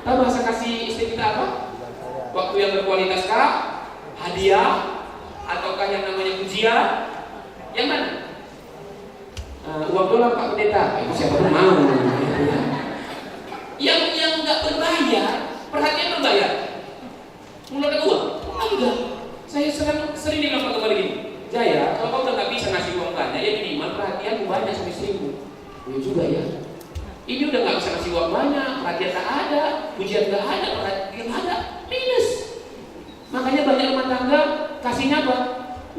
Tahu bahasa kasih istri kita apa? Waktu yang berkualitas kah? Hadiah? Ataukah yang namanya pujian? Yang mana? Uang dolar Pak Pendeta. Itu siapa pun mau. Yang nggak berbayar, perhatian berbayar. Mengeluarkan uang? Enggak. Saya sering bilang Pak kembali gini. Jaya, kalau kau udah nggak bisa ngasih uang banyak, ya minimal perhatian banyak sama istrimu. Ya juga ya. Ini udah nggak bisa ngasih uang banyak, perhatian nggak ada, pujian nggak ada, perhatian nggak ada, minus. Makanya banyak rumah tangga kasihnya apa?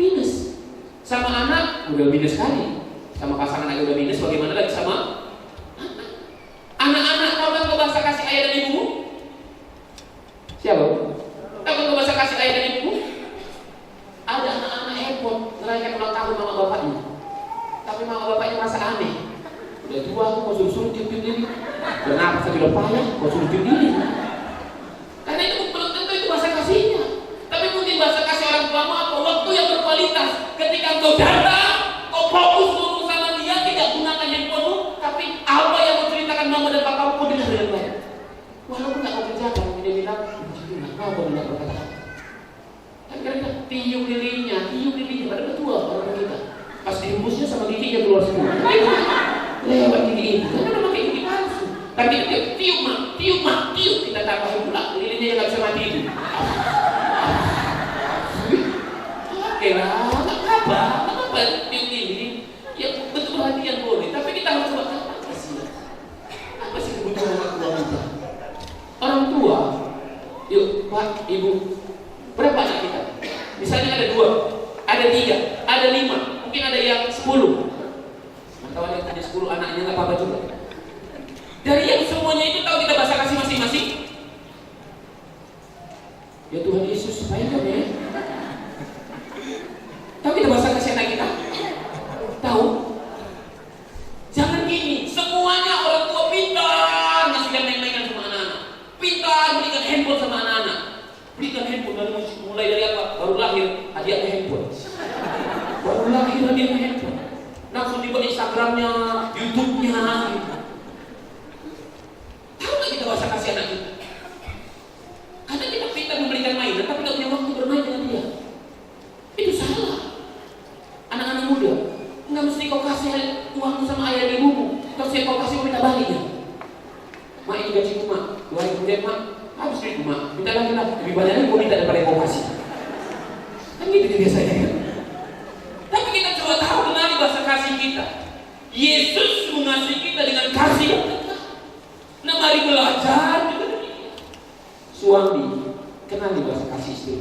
Minus. Sama anak udah minus sekali. Sama pasangan aja udah minus, bagaimana lagi sama anak-anak? Tahu kan kau bahasa kasih ayah dan ibumu? Siapa? Tahu kan kau bahasa kasih ayah dan ibumu? Ada anak-anak heboh merayakan ulang tahun mama bapaknya, tapi mama bapaknya merasa aneh. Udah tua aku mau suruh tiup-tiup diri. Kenapa saya bilang payah? Mau suruh tiup diri? Karena itu belum tentu itu bahasa kasihnya. Tapi mungkin bahasa kasih orang tuamu apa? Waktu yang berkualitas. Ketika engkau datang, kau fokus ngomong sama dia, tidak gunakan handphonemu, tapi apa yang mau ceritakan mama dan papamu kau dengar dengan baik. Walaupun nggak kau kerjakan, dia bilang, kenapa kau tidak berkata? Kan kita tiup lilinnya, padahal tua orang kita. Pas dihembusnya sama giginya keluar semua. Lewat gigi ini, karena pakai gigi palsu. Tapi tiup kita tambahin pula lilinnya yang nggak bisa mati itu. Oke lah, nggak apa-apa tiup lilin. Ya betul perhatian boleh, tapi kita harus coba apa sih kebutuhan orang tua kita? Orang tua, yuk Pak, Ibu, Berapa anak kita? Misalnya ada 2, ada 3, ada 5, mungkin ada yang 10. Atau ada yang ada 10 anaknya, nggak apa-apa juga. Dari yang semuanya itu tahu kita bahasa kasih masing-masing? Ya Tuhan Yesus, saya kan ya. Tahu kita bahasa kasih anak kita? Tahu? Jangan gini, semuanya orang tua pintar ngasihkan main-mainan sama anak-anak, pintar belikan handphone sama anak-anak. Belikan handphone dari mulai dari apa? Baru lahir hadiahnya handphone. Baru lahir hadiahnya handphone. Langsung dibuat Instagramnya, YouTube-nya. Gitu. Tahu nggak kita bahasa kasih anak kita? Karena kita pintar memberikan mainan, tapi nggak punya waktu bermain dengan dia. Itu salah. Anak-anak muda, nggak mesti kau kasih uangmu sama ayah dan ibumu. Kalau saya kau kasih, kau minta balik ya. Mak, itu gajiku mak. 2 hari kemudian mak, habis duitku mak. Minta lagi lah. Lebih banyak lagi kau minta daripada yang kau kasih. Kan gitu dia biasanya kan. Tapi kita coba tahu kenali bahasa kasih kita. Yesus mengasihi kita dengan kasih yang kekal. Nah, mari belajar juga demikian. Suami, kenali bahasa kasih istri.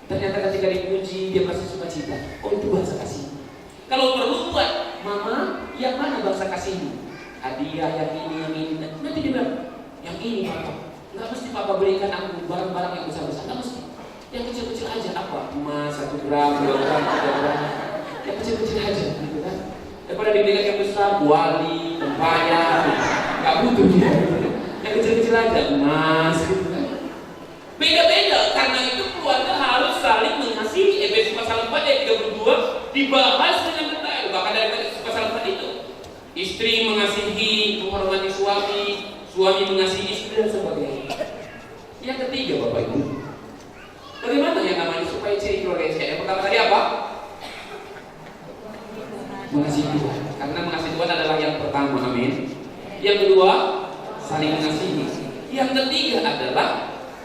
Ternyata ketika dipuji, dia merasa sukacita. Oh, itu bahasa kasih. Kalau perlu buat, mama, yang mana bahasa kasihmu? Hadiah yang ini. Nanti dia bilang, yang ini papa. Nggak mesti papa berikan aku barang-barang yang besar-besar. Nggak mesti. Yang kecil-kecil aja. Apa? Emas, 1 gram, 2 gram, 3 gram. Yang kecil-kecil aja. Gitu kan? Daripada diberikan yang besar, kuali, tempayar. Nggak butuh dia. Yang kecil-kecil aja. Emas, gitu kan? Beda-beda. Karena itu keluarga harus saling mengasihi. Efesus pasal 4 ayat 32 dibahas dengan detail. Bahkan dari pasal 4 itu, istri mengasihi, menghormati suami, suami mengasihi istri dan sebagainya. Yang ketiga, Bapak Ibu, bagaimana yang namanya supaya ciri keluarga yang sehat? Yang pertama tadi apa? Mengasihi Tuhan. Karena mengasihi Tuhan adalah yang pertama, amin. Yang kedua, saling mengasihi. Yang ketiga adalah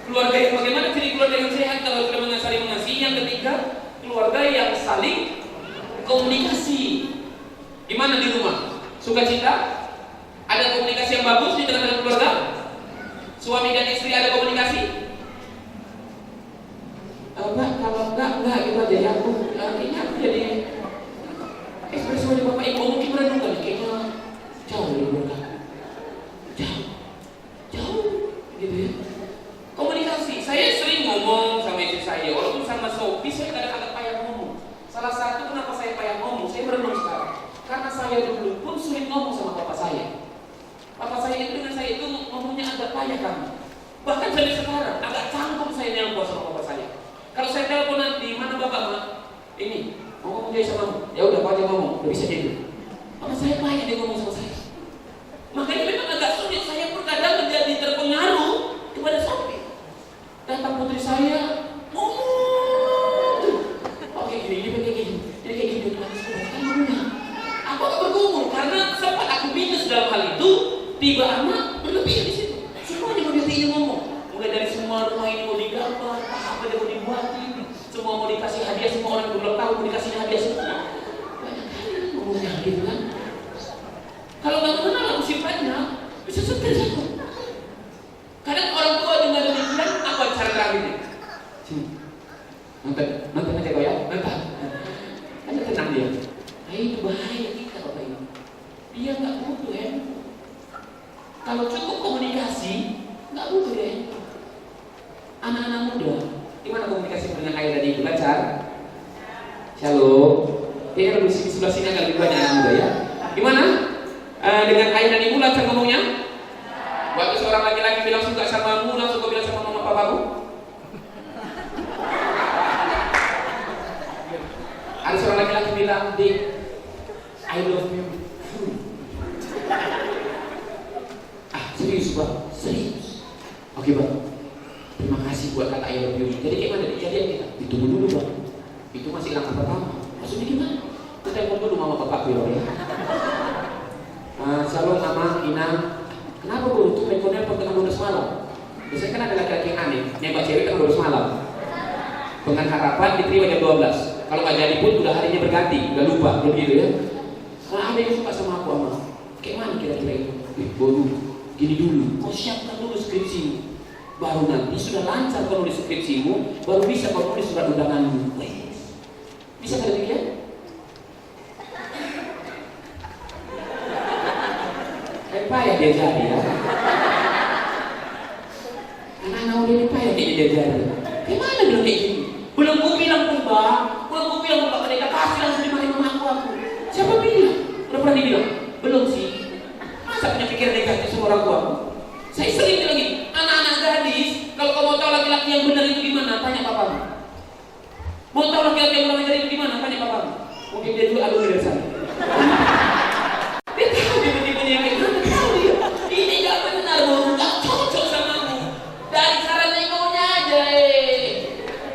keluarga yang bagaimana ciri keluarga yang sehat kalau sudah saling mengasihi. Yang ketiga, keluarga yang saling komunikasi. Gimana di rumah? Sukacita? Ada komunikasi yang bagus di tengah-tengah keluarga? Suami dan istri ada komunikasi? Enggak, kalau enggak gitu aja ya. Kayaknya aku jadi ekspresi wajah Bapak Ibu mungkin merenungkan kayaknya jauh dari keluarga. Jauh gitu ya. Komunikasi, saya sering ngomong sama istri saya, walaupun sama Sophie saya kadang agak payah ngomong. Salah satu kenapa saya payah ngomong, saya merenung sekarang. Karena saya dulu pun sulit ngomong sama papa saya. Papa saya itu dengan saya itu ngomongnya agak payah kan. Bahkan sampai sekarang agak canggung saya nelpon sama papa saya. Kalau saya telepon nanti, mana bapak mak? Ini, mau ngomong dia sama kamu. Ya udah, kau aja ngomong, udah bisa jadi. Papa saya payah dia ngomong sama saya. Makanya memang agak sulit, saya pun kadang menjadi terpengaruh kepada Sophie. Datang putri saya, oke gini, jadi kayak gini, aku akan bergumul karena sempat aku minus dalam hal itu, tiba anak berlebih di situ. Semuanya mau dia ngomong, mulai dari semua rumah ini mau digambar, apa dia mau dibuatin, semua mau dikasih hadiah, semua orang belum tahu mau dikasih hadiah semua. Banyak kali ngomongnya gitu kan. Kalau nggak kenal aku simpannya, bisa stres aku. Kadang orang tua dengar demikian, apa cara terakhirnya? Nonton aja kau ya, nonton. Ada tenang dia. Nah, itu bahaya kita Bapak Ibu. Dia nggak butuh ya. Kalau cukup komunikasi, nggak butuh ya. Anak-anak muda, gimana komunikasi dengan ayah dan ibu? Lancar? Shalom. Kayaknya lebih di sebelah sini agak lebih banyak anak muda ya. Gimana? Dengan ayah dan ibu lancar ngomongnya? Waktu seorang laki-laki bilang suka samamu, langsung kau bilang sama mama papamu? Ada seorang laki-laki bilang, Dik, I love you. Serius Bang? Serius. Oke Bang, terima kasih buat kata I love you. Jadi gimana kejadian kita? Ditunggu dulu Bang. Itu masih langkah pertama. Maksudnya gimana? Kita telepon dulu mama papaku ya. Shalom Mama, Ina. Kenapa Bu? Itu teleponnya tengah 12 malam. Biasanya kan ada laki-laki yang aneh, nembak cewek tengah 12 malam. Dengan harapan diterima jam 12. Kalau nggak jadi pun udah harinya berganti, udah lupa, begitu ya. Nah, ada yang suka sama aku Kayak mana kira-kira itu? Bodoh, gini dulu. Kau siapkan dulu skripsi. baru nanti sudah lancar kau nulis skripsimu, baru bisa kau nulis surat undanganmu. Bisa kan demikian? Payah dia jadi ya. Anak-anak udah ini payah dia jadi. Gimana bilang kayak gini? Belum ku bilang pun bang, mereka kasih langsung dimarahin sama aku. Siapa bilang? Udah pernah dibilang? Belum sih. Masa punya pikiran negatif sama orang tua? Saya sering bilang gini, anak-anak gadis, kalau kau mau tahu laki-laki yang benar itu gimana? Tanya papamu. Mau tahu laki-laki yang kurang ajar itu gimana? Tanya papamu. Mungkin dia juga alumni dari sana. Dia tahu tipe-tipenya yang kayak gimana. Tahu dia. Ini gak benar, Bu. Gak cocok sama aku. Dari saran egonya aja.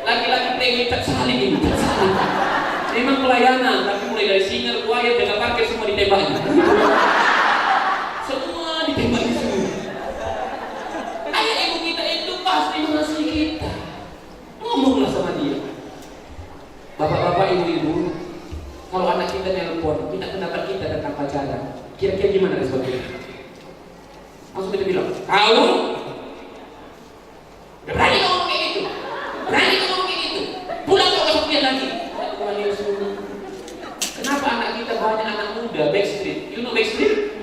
Laki-laki pengen cat saling ini, cat saling. Memang pelayanan, tapi mulai dari singer, choir, jaga parkir semua ditembaki. Semua ditembaki semua. Ayah ibu kita itu pasti mengasihi kita. Ngomonglah sama dia. Bapak-bapak, ibu-ibu, kalau anak kita nelpon, minta pendapat kita tentang pacaran, kira-kira gimana responnya? Langsung kita bilang, kau berani ngomong kayak gitu? Berani ngomong kayak gitu? Pulang kau besok dia lagi. Kenapa anak kita banyak anak muda backstreet? You know backstreet?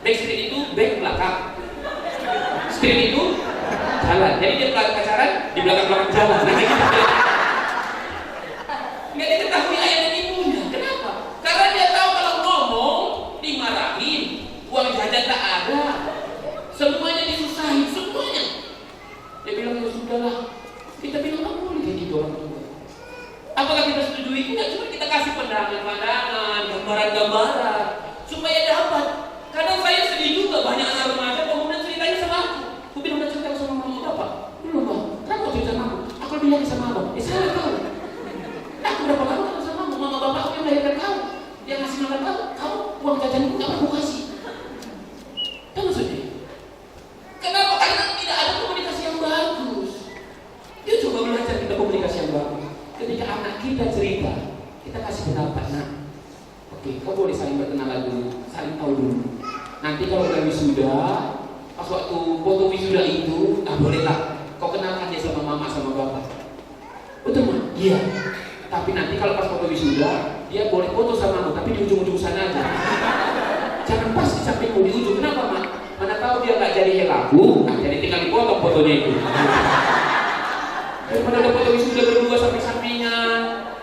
Backstreet itu back belakang, street itu jalan. Jadi dia pacaran di belakang-belakang jalan. Nggak diketahui ayah dan ibunya. Kenapa? Karena dia tahu kalau ngomong dimarahin, uang jajan tak ada, semuanya disusahin, semuanya. Dia bilang ya sudahlah. Kita bilang nggak boleh kayak gitu orang tua. Apakah kita setujui? Enggak, cuma kita kasih pandangan-pandangan, gambaran-gambaran supaya dapat. Kadang saya sedih juga banyak anak remaja kemudian ceritanya sama aku. Aku bilang udah cerita sama mama apa? Belum bang. Kenapa kau cerita sama aku? Aku lebih lagi sama abang. Salah kau. Aku berapa lama ketemu sama mama bapak aku yang melahirkan kau, yang ngasih makan kau uang jajan itu nggak pernah aku kasih. Tahu maksudnya? Kenapa? Karena tidak ada komunikasi yang bagus. Dia coba belajar kita komunikasi yang bagus. Ketika anak kita cerita, kita kasih pendapat. Nah, oke, kau boleh saling berkenalan dulu, saling tahu dulu. Nanti kalau udah wisuda, pas waktu foto wisuda itu, bolehlah kau kenalkan dia sama mama sama bapak. Betul mah? Iya. Tapi nanti kalau pas foto wisuda, dia boleh foto sama aku, tapi di ujung-ujung sana aja. Jangan pas di sampingmu di ujung. Kenapa, Mak? Mana tahu dia nggak jadi helaku, jadi tinggal dipotong fotonya itu. Daripada ada foto wisuda berdua samping-sampingan,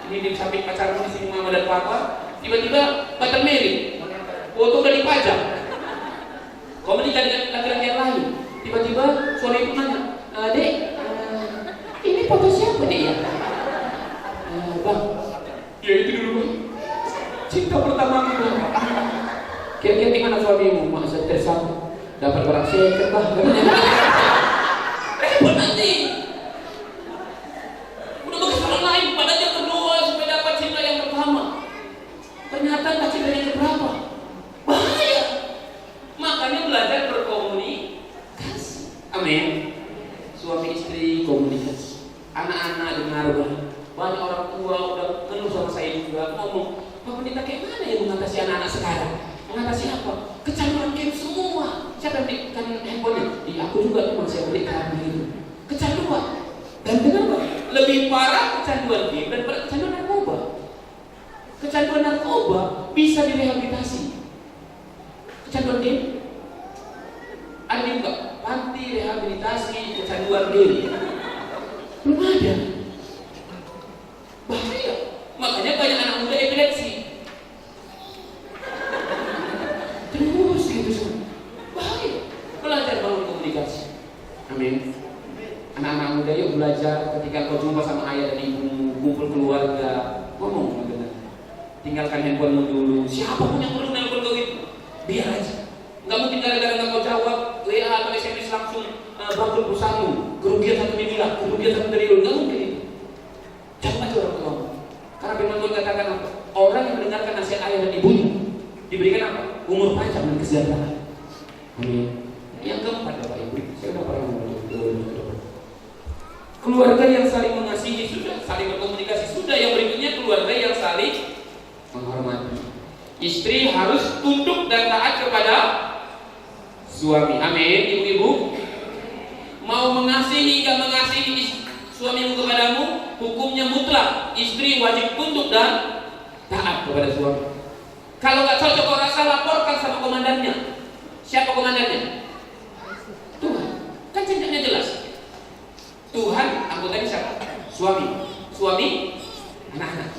ini di samping pacarmu di sini mama dan papa, tiba-tiba batal married, foto udah dipajang. Kau menikah dengan laki-laki yang lain, tiba-tiba suami itu nanya, Dek, ini foto siapa dek ya? Bang, ya itu dulu bang. Cinta pertama aku. Kira-kira gimana suamimu? Masa tersambung dapat barang second bang? Repot nanti. Udah bagus orang lain, padahal dia berdoa supaya dapat cinta yang pertama. Ternyata nggak cinta yang keberapa. Bahaya. Makanya belajar berkomunikasi. Amin. Suami istri komunikasi. Anak-anak dengarlah. Banyak orang tua udah keluh sama saya juga ngomong, Pak Pendeta kayak mana ya mengatasi anak-anak sekarang? Mengatasi apa? Kecanduan game semua. Siapa yang belikan handphonenya? Aku juga tuh masih belikan gitu. Kecanduan. Dan kenapa? Lebih parah kecanduan game daripada kecanduan narkoba. Kecanduan narkoba bisa direhabilitasi. Kecanduan game ada juga panti rehabilitasi kecanduan game. Belum ada. Bahaya. Makanya banyak anak muda epilepsi. Terus gitu semua. Bahaya. Belajar bangun komunikasi. Amin. Anak-anak muda yuk belajar ketika kau jumpa sama ayah dan ibumu, kumpul keluarga, ngomong benar. Tinggalkan handphonemu dulu. Siapapun yang perlu nelpon kau itu, biar aja. Nggak mungkin gara-gara nggak kau jawab WA atau SMS langsung bangkrut perusahaanmu, kerugian 1 miliar, kerugian 1 triliun, nggak mungkin itu. Jangan aja orang tua. Karena firman Tuhan katakan apa? Orang yang mendengarkan nasihat ayah dan ibunya diberikan apa? Umur panjang dan kesejahteraan. Amin. Yang keempat, Bapak Ibu, saya sudah pernah ngomong. Keluarga yang saling mengasihi sudah, saling berkomunikasi sudah. Yang berikutnya keluarga yang saling menghormati. Istri harus tunduk dan taat kepada suami. Amin, ibu-ibu. mau mengasihi hingga mengasihi suamimu kepadamu, hukumnya mutlak. Istri wajib tunduk dan taat kepada suami. Kalau nggak cocok kau rasa, laporkan sama komandannya. Siapa komandannya? Tuhan. Kan cintanya jelas. Tuhan, anggotanya siapa? Suami. Suami, anak-anak.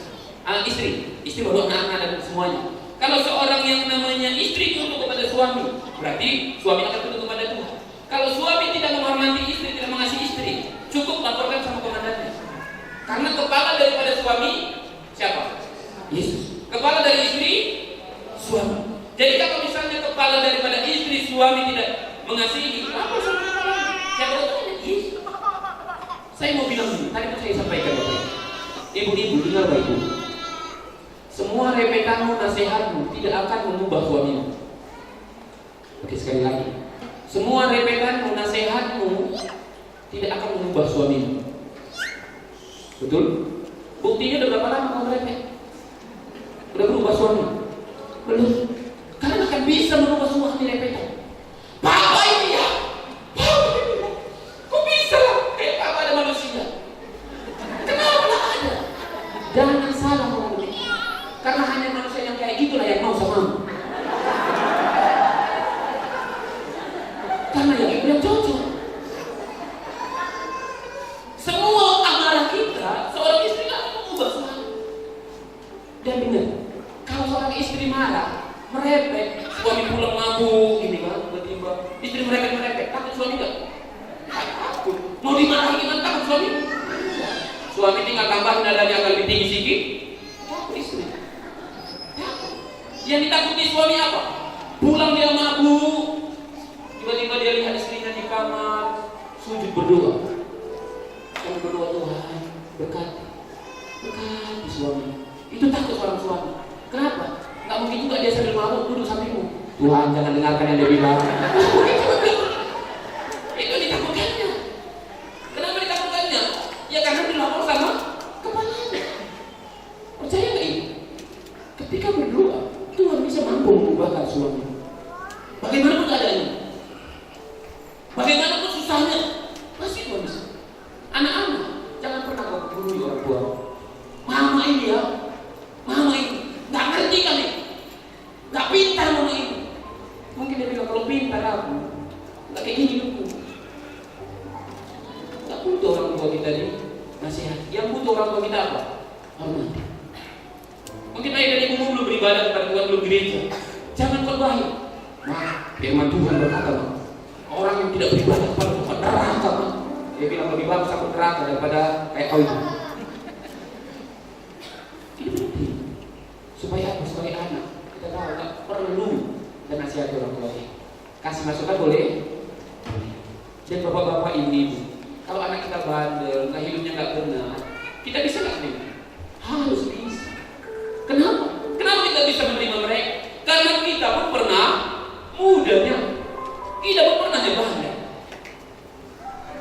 Anak istri. Istri baru anak-anak dan semuanya. Kalau seorang yang namanya istri tunduk kepada suami, berarti suami akan tunduk kepada Tuhan. Kalau suami tidak menghormati istri, tidak mengasihi istri, cukup laporkan sama komandannya. Karena kepala daripada suami siapa? Yesus. Kepala dari istri, suami. Jadi kalau misalnya kepala daripada istri, suami tidak mengasihi, lapor sama komandannya. Siapa komandannya? Yesus. Saya mau bilang ini, tadi saya sampaikan Bapak. Ibu-ibu, dengar baik-baik. Semua repetanmu, nasihatmu tidak akan mengubah suamimu. Oke, sekali lagi. Semua repetanmu, nasihatmu tidak akan mengubah suamimu. Betul? Buktinya udah berapa lama kamu repet? Udah berubah suami? Belum. Karena akan bisa merubah suami repetan. Papa ini ya? Kok bisa lah? Kayak papa ada manusia. Kenapa lah ada? Jangan salah ngomong begitu. Karena hanya manusia yang kayak gitulah yang mau sama. Karena yang itu yang cocok. Semua amarah kita, seorang istri gak akan mengubah suami. Dan benar, kalau seorang istri marah, merepek, suami pulang mabuk, gini kan, tiba-tiba istri merepek, takut suami gak? Takut. Mau dimarahi gimana takut suami? Suami tinggal tambahin nadanya agak lebih tinggi sedikit, takut istri. Takut. Yang ditakuti suami apa? Pulang dia mabuk, tiba-tiba dia lihat istrinya di kamar, sujud berdoa. Kalau berdoa, Tuhan berkati suami. Itu takut seorang suami. Kenapa? Gak mungkin juga dia sambil mabuk duduk sampingmu. Tuhan jangan dengarkan yang dia bilang. Itu ditakutkannya. Kenapa ditakutkannya? Ya karena dilapor sama kepalanya. Percaya gak ini? Ketika berdoa, Tuhan bisa mampu mengubahkan suami. Bagaimanapun keadaannya, bagaimanapun susahnya, pasti Tuhan bisa. Anak-anak, jangan pernah kau gurui orang tua. Mama ini ya, mama ini nggak ngerti kali, nggak pintar mama ini. Mungkin dia bilang kalau pintar aku, nggak kayak gini hidupku. Nggak butuh orang tua kita nih nasihat. Yang butuh orang tua kita apa? Hormati. Mungkin ayah dan ibumu belum beribadah kepada Tuhan, belum gereja. Jangan korbahi. Nah, firman Tuhan berkata, orang yang tidak beribadah kepada Tuhan neraka. Dia bilang lebih bagus aku neraka daripada kayak kau itu. Ini penting. Supaya apa? Sebagai anak kita tahu tak perlu dan nasihat orang tua. Kasih masukan boleh. Dan bapak-bapak ini, kalau anak kita bandel, hidupnya nggak benar, kita bisa nggak menerima? Harus bisa. Kenapa? Kenapa kita bisa menerima mereka? Karena kita pun pernah mudanya. Kita pun pernah bandel.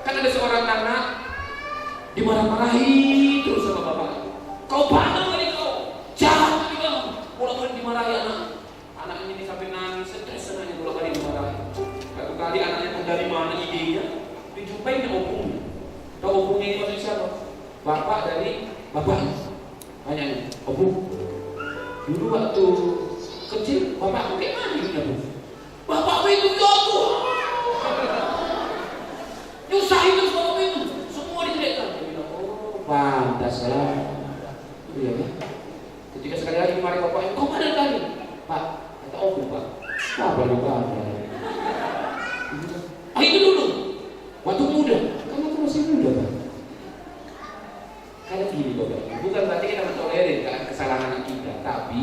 Kan ada seorang anak dimarah-marahi terus sama bapaknya. Kau bandel kali kau, jahat kali kau. Bolak-balik dimarahi anak. Anak ini sampai nangis, stres anaknya bolak-balik dimarahi. Satu kali anaknya dari mana idenya? Dijumpain ke opungnya. Tahu opungnya ini maksudnya siapa? Bapak dari bapaknya. Tanyanya, opung. Dulu waktu kecil, bapakku kayak mana hidupnya bu? Bapakku itu ya Tuhan. Nyusahin terus bapakku itu. Semua dijelekkan. Dia bilang, oh pantas lah. Iya kan? Ketika sekali lagi kemarin bapaknya, kau mana kali? Pak, kata opung pak. Apa luka? Itu dulu. Waktu muda. Kan aku masih muda pak. Kayak gini bapak, bukan berarti kita mentolerir kesalahan anak kita, tapi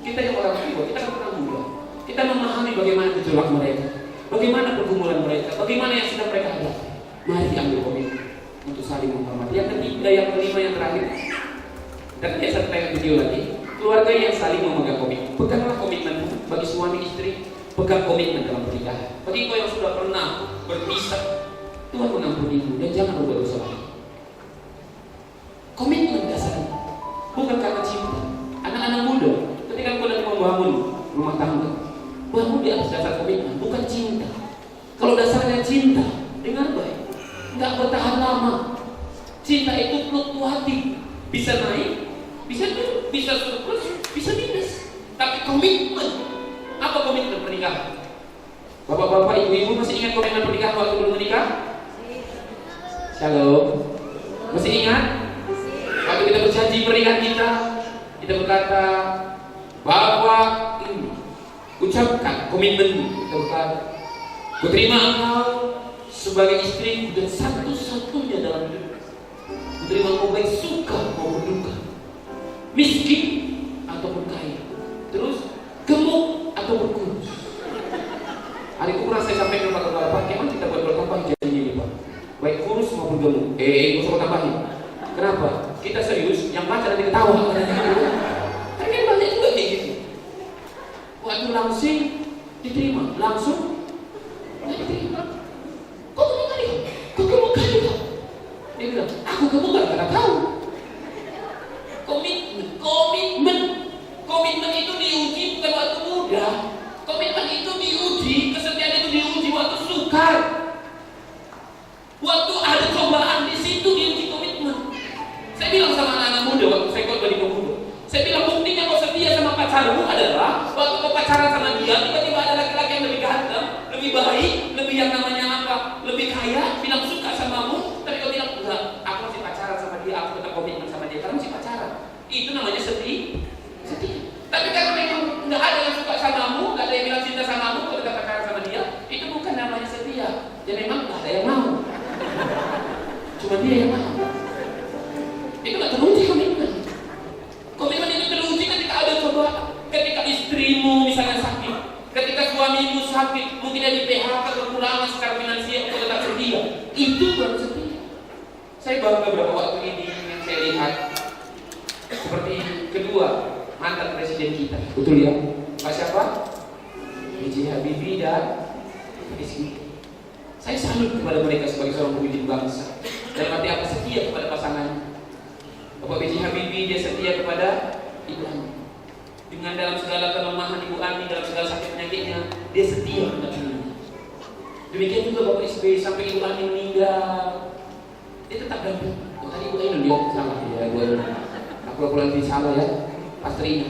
kita yang orang tua, kita kan pernah muda. Kita memahami bagaimana gejolak mereka, bagaimana pergumulan mereka, bagaimana yang sedang mereka hadapi. Mari ambil komitmen untuk saling menghormati. Yang ketiga, yang kelima, yang terakhir, dan biasa tayang video lagi, keluarga yang saling memegang komitmen. Peganglah komitmen bagi suami istri, pegang komitmen dalam pernikahan. Bagi kau yang sudah pernah berpisah, Tuhan mengampunimu dan jangan berbuat dosa lagi. Komitmen dasarnya bukan karena cinta. Anak-anak muda, ketika kau lagi membangun rumah tangga, bangun di atas dasar komitmen, bukan cinta. Kalau dasarnya cinta, dengar baik, Bisa naik, bisa turun, bisa surplus, bisa minus. Tapi komitmen, apa komitmen pernikahan? Bapak-bapak, ibu-ibu masih ingat komitmen pernikahan waktu belum menikah? Shalom. Masih ingat? Waktu kita berjanji pernikahan kita berkata bahwa ini ucapkan komitmen. Kita berkata, ku terima engkau sebagai istriku dan satu-satunya dalam hidup. Ku terima engkau baik suka maupun duka, miskin ataupun kaya, terus gemuk ataupun kurus. Hari itu pernah saya sampaikan kepada Bapak, bagaimana kita buat bertambah janji ini Pak, baik kurus maupun gemuk. Gak usah tambahin. Kenapa? Kita serius, yang baca nanti ketawa. Kan banyak juga kayak gitu. Waktu langsung diterima, langsung nggak diterima. Kok gemuk kali? Kok gemuk kali? Dia bilang, aku gemuk gak tahu. Komitmen itu diuji bukan waktu muda. Komitmen itu diuji, kesetiaan itu diuji waktu sukar. Waktu ada cobaan di situ diuji komitmen. Saya bilang sama anak-anak muda waktu saya khotbah di pemuda, saya bilang buktinya kau setia sama pacarmu adalah waktu kau pacaran sama dia, tiba-tiba ada laki-laki yang lebih ganteng, lebih baik, lebih yang namanya apa, lebih kaya, bilang suka samamu, tapi kau bilang enggak, aku masih pacaran sama dia, aku tetap komitmen sama dia, karena masih pacaran. Itu namanya setia. Tapi karena memang nggak ada yang suka samamu, nggak ada yang bilang cinta samamu, kau tetap pacaran sama dia, itu bukan namanya setia. Ya memang nggak ada yang mau, cuma dia yang mau. Itu nggak teruji komitmen. Komitmen itu teruji ketika ada cobaan, ketika istrimu misalnya sakit, ketika suamimu sakit, mungkin dia di PHK, kekurangan secara finansial, kau tetap setia. Itu baru setia. Saya bangga beberapa waktu ini yang saya lihat seperti kedua mantan presiden kita, betul ya? Pak siapa? B.J. Habibie dan SBY. Saya salut kepada mereka sebagai seorang pemimpin bangsa. Dalam arti apa? Setia kepada pasangannya. Bapak B.J. Habibie dia setia kepada Ibu Ani. Dengan dalam segala kelemahan Ibu Ani, dalam segala sakit penyakitnya, dia setia kepada ibunya. Demikian juga Bapak SBY sampai Ibu Ani meninggal, dia tetap damping. Oh, tadi Ibu Ani dia salah ya, aku nanti salah ya, Pastor Ina.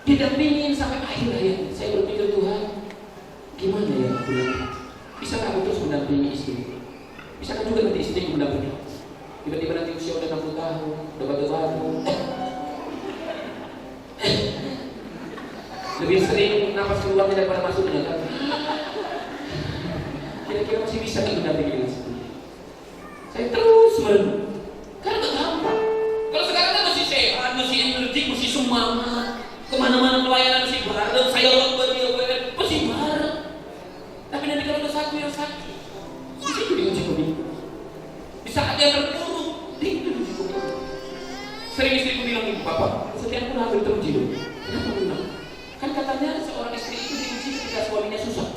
Dia dampingin sampai akhir hayat. Saya berpikir Tuhan, gimana ya aku nanti? Bisakah aku terus mendampingi istri? Bisakah juga nanti istriku mendampingi? Tiba-tiba nanti usia udah 60 tahun, udah batu-batu, lebih sering nafas keluarnya daripada masuknya kan? Kira-kira masih bisa nggak mendampingi dengan sendiri? Saya terus merenung, karena nggak gampang. Kalau sekarang kan masih sehat, masih energik, masih semangat, kemana-mana pelayanan masih bareng, saya lomba dia masih bareng. Tapi nanti kalau ada satu yang sakit, itu diuji komitmen. Di saat yang terpuruk, itu diuji komitmen. Sering istriku bilang ini, Bapak, kesetiaanku hampir teruji loh. Kenapa bilang? Kan katanya seorang istri itu diuji ketika suaminya susah.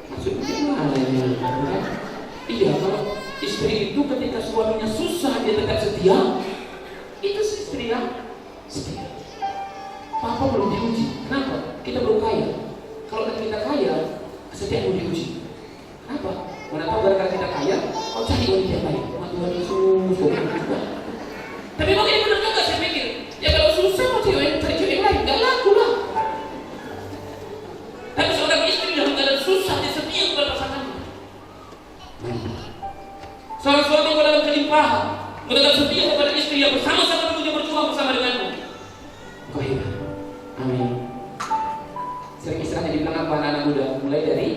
Maksudnya gimana ya? Iya, kalau istri itu ketika suaminya susah dia tetap setia, itu istri yang setia. Papa belum diuji. Kenapa? Kita belum kaya. Kalau nanti kita kaya, kesetiaan belum diuji. Kenapa? Mana tahu gara-gara kita kaya, kau cari wanita yang baik. Tuhan Yesus. Tapi memang ini benar juga saya pikir. Ya kalau susah mau cari cewek lain, nggak laku lah. Tapi seorang istri dalam keadaan susah dia setia kepada pasangannya. Seorang suami dalam kelimpahan, tetap setia kepada istri yang bersama-sama menuju berjuang bersama denganmu. Kau hebat. Amin. Sering istilahnya dibilang apa anak-anak muda? Mulai dari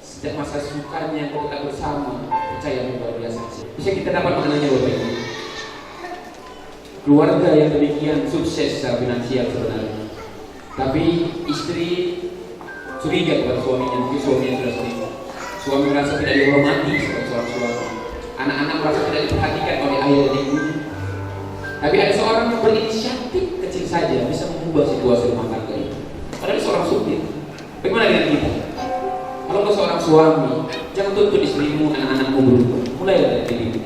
sejak masa sukarnya kau tetap bersama, percaya luar biasa. Bisa kita dapat mengenalnya Bapak Ibu. Keluarga yang demikian sukses secara finansial sebenarnya, tapi istri curiga kepada suaminya, mungkin suaminya sudah selingkuh. Suami merasa tidak dihormati sebagai seorang suami. Anak-anak merasa tidak diperhatikan oleh ayah dan ibunya. Tapi ada seorang yang berinisiatif kecil saja bisa mengubah situasi rumah tangga ini. Padahal seorang supir. Bagaimana dengan kita? Kalau kau seorang suami, jangan tuntut istrimu, anak-anakmu berubah. Mulailah dari dirimu.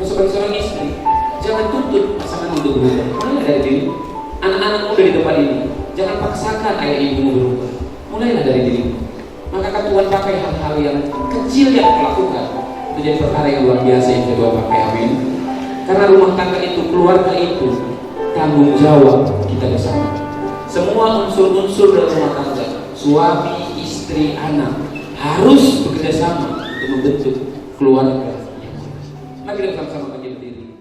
Kau sebagai seorang istri, jangan tuntut pasangan untuk berubah. Mulailah dari dirimu. Anak-anakmu dari tempat ini, jangan paksakan ayah ibumu berubah. Mulailah dari dirimu. Maka Tuhan pakai hal-hal yang kecil yang kau lakukan Itu jadi perkara yang luar biasa yang kedua pakai amin. Karena rumah tangga itu, keluarga itu tanggung jawab kita bersama. Semua unsur-unsur dalam rumah tangga, suami, istri, anak harus bekerja sama untuk membentuk keluarga yang sukses. Mari kita sama-sama berdiri.